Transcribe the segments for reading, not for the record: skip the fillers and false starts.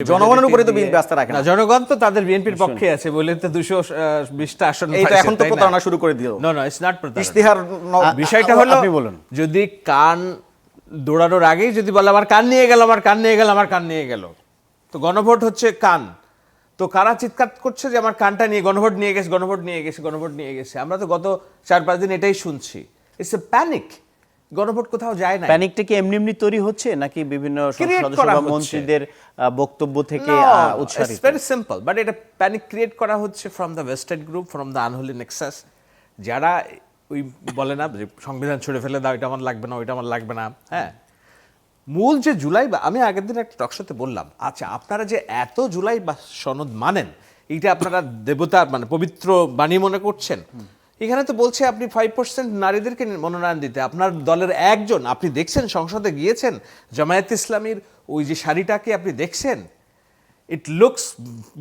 জনগণের উপরে তো বিএনপি আস্থা রাখে না। জনগণ তো তাদের বিএনপির পক্ষে আছে বলে তো 220টা আসন এই তো এখন তো প্রতারণা শুরু করে দিল। নো ইটস নট প্রতারণা। ইশতেহার বিষয়টা হলো আপনি বলুন। যদি কান দৌড়ানোর আগেই যদি বলে আমার কান নিয়ে গেল, আমার কান নিয়ে গেল, আমার কান নিয়ে গেল, তো গণভোট হচ্ছে কান। তো কারা চিৎকার করছে যে আমার কানটা নিয়ে গণভোট নিয়ে গেছে, গণভোট নিয়ে গেছে, গণভোট নিয়ে গেছে। আমরা তো গত 4-5 দিন এটাই শুনছি। It's a panic. গণভোট কোথাও যায় না। প্যানিকটা কি এমনি এমনি তৈরি হচ্ছে নাকি বিভিন্ন সদস্য বা মন্ত্রীদের বক্তব্য থেকে উৎসারিত? ইটস ভেরি সিম্পল, বাট এটা প্যানিক ক্রিয়েট করা হচ্ছে from the wasted group, from the unholy Nexus, যারা ওই বলে না যে সংবিধান ছুড়ে ফেলে দাও, এটা আমার লাগবে না, ওইটা আমার লাগবে না। হ্যাঁ, মূল যে জুলাই, আমি আগের দিন একটা টকশোতে বললাম, আচ্ছা আপনারা যে এত জুলাই বা সনদ মানেন, এইটা আপনারা দেবতার মানে পবিত্র বাণী মনে করছেন। এখানে তো বলছে আপনি 5% নারীদেরকে মনোনয়ন দিতে, আপনার দলের একজন, আপনি দেখছেন সংসদে গিয়েছেন, জামায়াত ইসলামীর ওই যে শাড়িটাকে আপনি দেখছেন, ইট লুকস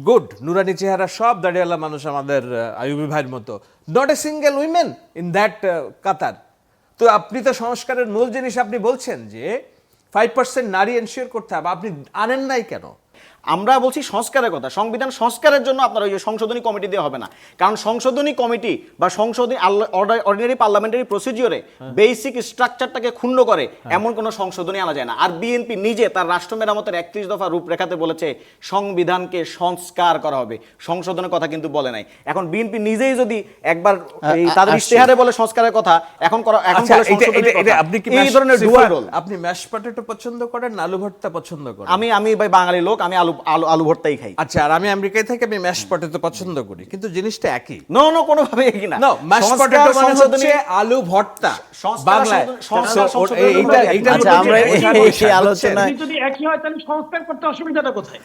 গুড, নুরানি চেহারা, সব দাঁড়িয়েলা মানুষ আমাদের আইয়ুবী ভাইয়ের মতো, not a single women in that কাতার। তো আপনি তো সংস্কারের মূল জিনিস আপনি বলছেন যে 5% নারী এনশিওর করতে হবে, আপনি আনেন নাই কেন? আমরা বলছি সংস্কারের কথা। সংবিধান সংস্কারের জন্য আপনার ওই যে সংশোধনী কমিটি দিয়ে হবে না, কারণ সংশোধনী কমিটি বা সংশোধনী অর্ডিনারি পার্লামেন্টারি প্রসিডিওরে বেসিক স্ট্রাকচারটাকে ক্ষুণ্ণ করে এমন কোনো সংশোধনী আনা যায় না। আর বিএনপি নিজে তার রাষ্ট্র মেরামতের 31 দফা রূপরেখাতে বলেছে সংবিধানকে সংস্কার করা হবে, সংশোধনের কথা কিন্তু বলে নাই। এখন বিএনপি নিজেই যদি একবার তাদের ইশতেহারে বলে সংস্কারের কথা, এখন বলে সংশোধনের কথা, আপনি কি এই ধরনের ডুয়াল রোল। আপনি ম্যাশ পটেটো পছন্দ করেন না আলু ভর্তা পছন্দ করেন? আমি ভাই বাঙালি লোক, আমি আলু ভর্তাই খাই। আচ্ছা, আর আমি আমেরিকায় থেকে আমি ম্যাশ পটেটো পছন্দ করি, কিন্তু জিনিসটা একই। নো কোনোভাবে একই না। নো, ম্যাশ পটেটো মানে হচ্ছে আলু ভর্তা বাংলায়। আচ্ছা, আমরা এই আলোচনায় যদি একই হয় তাহলে সংস্কার করতে অসুবিধাটা কোথায়?